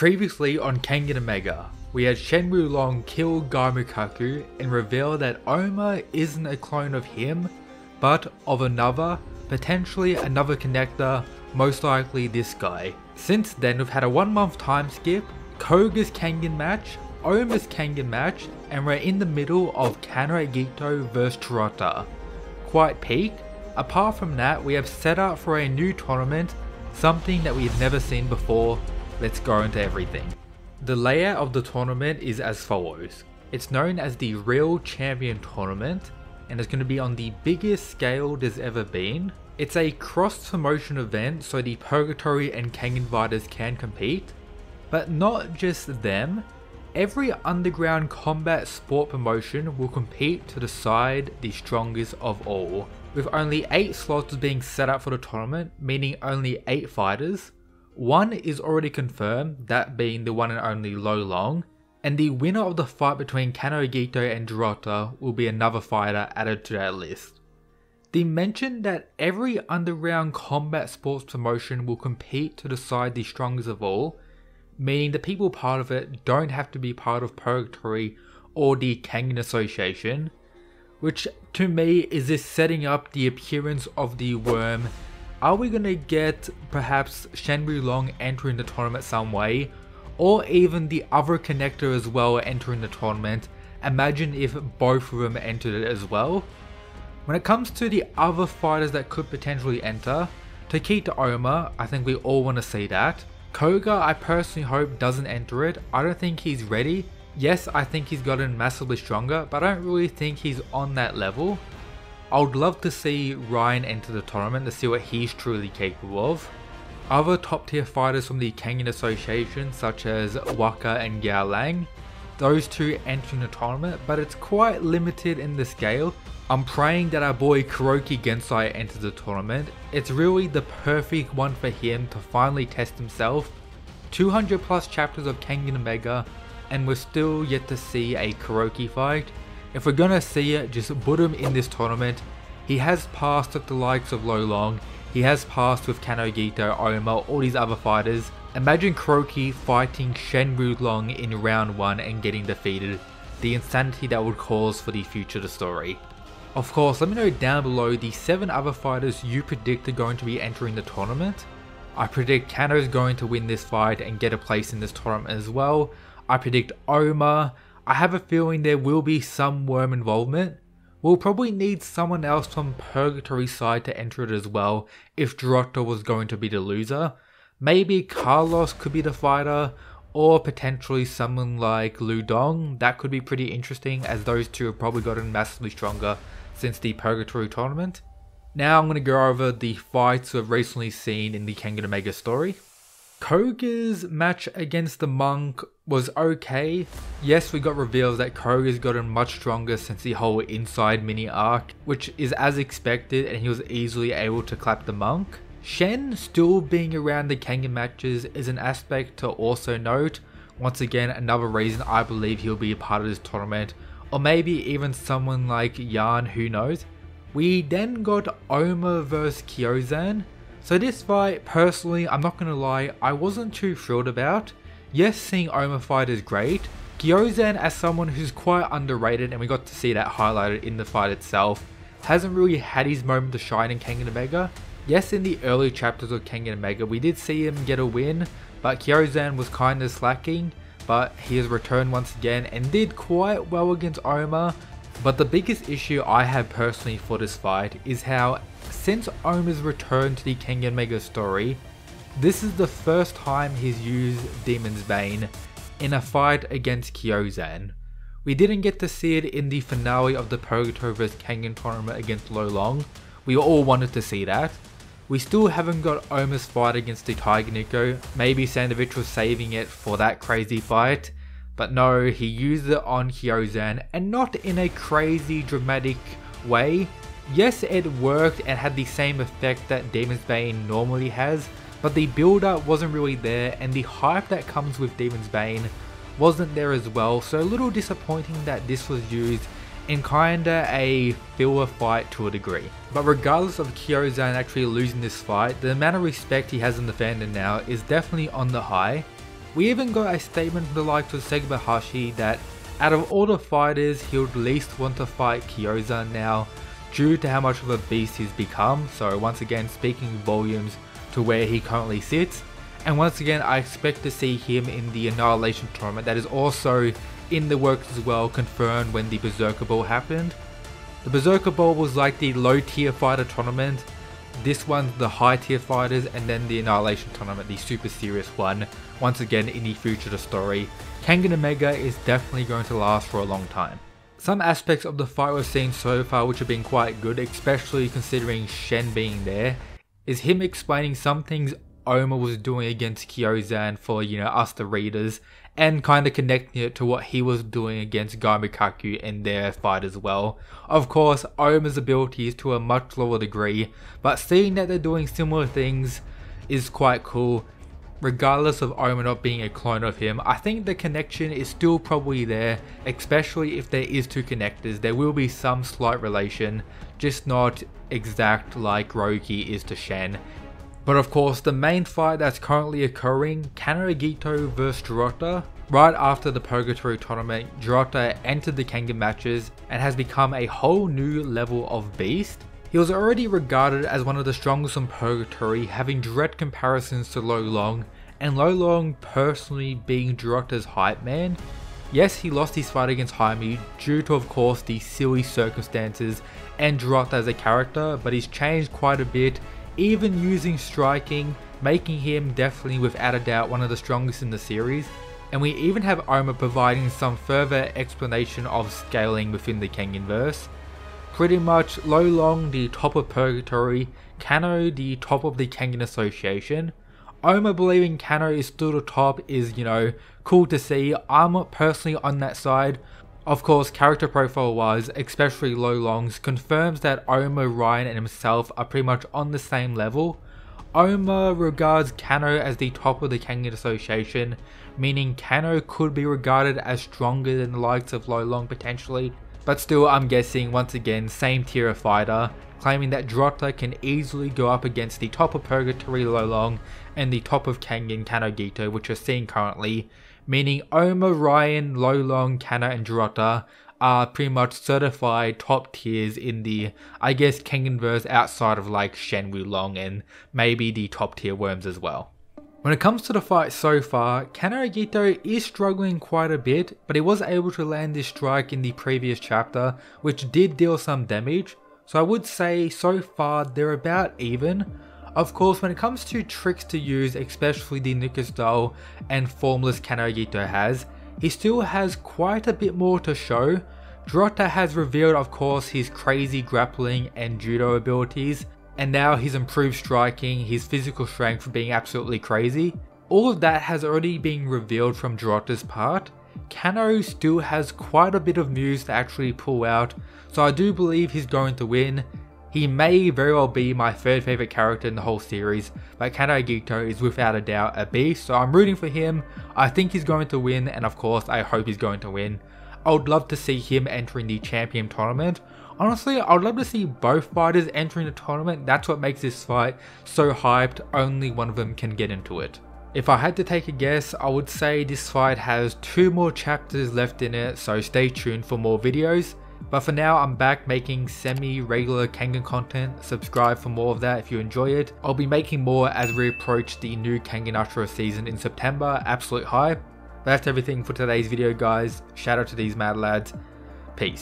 Previously on Kengan Omega, we had Shenwu Long kill Gaimakaku and reveal that Ohma isn't a clone of him, but of another, potentially another connector, most likely this guy. Since then we've had a 1 month time skip, Koga's Kengan match, Ohma's Kengan match, and we're in the middle of Kanoh Agito vs Tokita. Quite peak. Apart from that, we have set up for a new tournament, something that we've never seen before. Let's go into everything. The layout of the tournament is as follows. It's known as the Real Champion Tournament, and it's going to be on the biggest scale there's ever been. It's a cross-promotion event so the Purgatory and Kengan fighters can compete, but not just them. Every underground combat sport promotion will compete to decide the strongest of all. With only 8 slots being set up for the tournament, meaning only 8 fighters. One is already confirmed, that being the one and only Lo Long, and the winner of the fight between Kanoh Agito and Tokita will be another fighter added to that list. They mentioned that every underground combat sports promotion will compete to decide the strongest of all, meaning the people part of it don't have to be part of Purgatory or the Kengan Association, which to me is this setting up the appearance of the worm. Are we going to get perhaps Shenwu Long entering the tournament some way, or even the other connector as well entering the tournament? Imagine if both of them entered it as well. When it comes to the other fighters that could potentially enter, Tokita Ohma, I think we all want to see that. Koga, I personally hope doesn't enter it. I don't think he's ready. Yes, I think he's gotten massively stronger, but I don't really think he's on that level. I would love to see Ryan enter the tournament to see what he's truly capable of. Other top tier fighters from the Kengan Association such as Waka and Yao Lang, those two entering the tournament, but it's quite limited in the scale. I'm praying that our boy Kuroki Gensai enters the tournament. It's really the perfect one for him to finally test himself. 200 plus chapters of Kengan Omega and we're still yet to see a Kuroki fight. If we're gonna see it, just put him in this tournament. He has passed with the likes of Lo Long, he has passed with Kanoh Agito, Ohma, all these other fighters. Imagine Kuroki fighting Shenwu Long in round 1 and getting defeated. The insanity that would cause for the future of the story. Of course, let me know down below the 7 other fighters you predict are going to be entering the tournament. I predict Kanoh's going to win this fight and get a place in this tournament as well. I predict Ohma. I have a feeling there will be some worm involvement. We'll probably need someone else from Purgatory side to enter it as well if Tokita was going to be the loser. Maybe Carlos could be the fighter, or potentially someone like Lu Dong. That could be pretty interesting as those two have probably gotten massively stronger since the Purgatory tournament. Now I'm going to go over the fights we've recently seen in the Kengan Omega story. Koga's match against the monk was okay. Yes, we got reveals that Koga's gotten much stronger since the whole inside mini arc, which is as expected, and he was easily able to clap the monk. Shen still being around the Kengan matches is an aspect to also note. Once again, another reason I believe he'll be a part of this tournament, or maybe even someone like Yan, who knows. We then got Ohma vs Kyozan. So this fight, personally, I'm not gonna lie, I wasn't too thrilled about. Yes, seeing Ohma fight is great. Kyozan, as someone who's quite underrated, and we got to see that highlighted in the fight itself, hasn't really had his moment to shine in Kengan Omega. Yes, in the early chapters of Kengan Omega, we did see him get a win, but Kyozan was kinda slacking, but he has returned once again and did quite well against Ohma. But the biggest issue I have personally for this fight is how, since Ohma's return to the Kengan Omega story, this is the first time he's used Demon's Bane in a fight against Kyozan. We didn't get to see it in the finale of the Purgatory vs Kengan tournament against Lo Long. We all wanted to see that. We still haven't got Ohma's fight against the Tiger Nico. Maybe Sandovich was saving it for that crazy fight. But no, he used it on Kyozan, and not in a crazy dramatic way. Yes, it worked and had the same effect that Demon's Bane normally has, but the build up wasn't really there, and the hype that comes with Demon's Bane wasn't there as well, so a little disappointing that this was used in kinda a filler fight to a degree. But regardless of Kyozan actually losing this fight, the amount of respect he has in the fandom now is definitely on the high. We even got a statement from the likes of Segabahashi that out of all the fighters, he would least want to fight Kyoza now due to how much of a beast he's become, so once again speaking volumes to where he currently sits. And once again, I expect to see him in the Annihilation tournament that is also in the works as well, confirmed when the Berserker Ball happened. The Berserker Ball was like the low tier fighter tournament, this one's the high tier fighters, and then the Annihilation tournament, the super serious one, once again in the future of the story. Kengan Omega is definitely going to last for a long time. Some aspects of the fight we've seen so far which have been quite good, especially considering Shen being there, is him explaining some things Ohma was doing against Kyoza for, us the readers, and kind of connecting it to what he was doing against Gaimikaku in their fight as well. Of course, Ohma's abilities to a much lower degree, but seeing that they're doing similar things is quite cool. Regardless of Ohma not being a clone of him, I think the connection is still probably there, especially if there is two connectors. There will be some slight relation, just not exact like Roki is to Shen. But of course, the main fight that's currently occurring, Kanoh Agito vs Jirota. Right after the Purgatory tournament, Jirota entered the Kengan matches and has become a whole new level of beast. He was already regarded as one of the strongest in Purgatory, having direct comparisons to Lo Long, and Lo Long personally being Jirota's hype man. Yes, he lost his fight against Jaime due to, of course, the silly circumstances and Jirota as a character, but he's changed quite a bit, even using striking, making him definitely without a doubt one of the strongest in the series. And we even have Ohma providing some further explanation of scaling within the Kenganverse. Pretty much Lo Long the top of Purgatory, Kanoh the top of the Kengan Association. Ohma believing Kanoh is still the top is, cool to see. I'm personally on that side. Of course, character profile wise, especially Lo Long's, confirms that Ohma, Ryan and himself are pretty much on the same level. Ohma regards Kanoh as the top of the Kengan Association, meaning Kanoh could be regarded as stronger than the likes of Lo Long potentially. But still, I'm guessing, once again, same tier of fighter, claiming that Jirota can easily go up against the top of Purgatory Lo Long and the top of Kengan Kanoh Agito, which we're seeing currently, meaning Ohma, Ryan, Lo Long, Kanoh and Jirota are pretty much certified top tiers in the, I guess, Kenganverse outside of like Shen Wulong and maybe the top tier worms as well. When it comes to the fight so far, Kanoh Agito is struggling quite a bit, but he was able to land this strike in the previous chapter, which did deal some damage, so I would say so far they're about even. Of course, when it comes to tricks to use, especially the Nika style and formless Kanoh Agito has, he still has quite a bit more to show. Jirota has revealed, of course, his crazy grappling and judo abilities, and now his improved striking, his physical strength being absolutely crazy. All of that has already been revealed from Jirota's part. Kanoh still has quite a bit of moves to actually pull out, so I do believe he's going to win. He may very well be my third favourite character in the whole series, but Kanoh Agito is without a doubt a beast, so I'm rooting for him. I think he's going to win, and of course I hope he's going to win. I would love to see him entering the Champion tournament. Honestly, I would love to see both fighters entering the tournament. That's what makes this fight so hyped, only one of them can get into it. If I had to take a guess, I would say this fight has 2 more chapters left in it, so stay tuned for more videos. But for now, I'm back making semi-regular Kengan content. Subscribe for more of that if you enjoy it. I'll be making more as we approach the new Kengan Ultra season in September. Absolute hype. That's everything for today's video, guys. Shout out to these mad lads. Peace.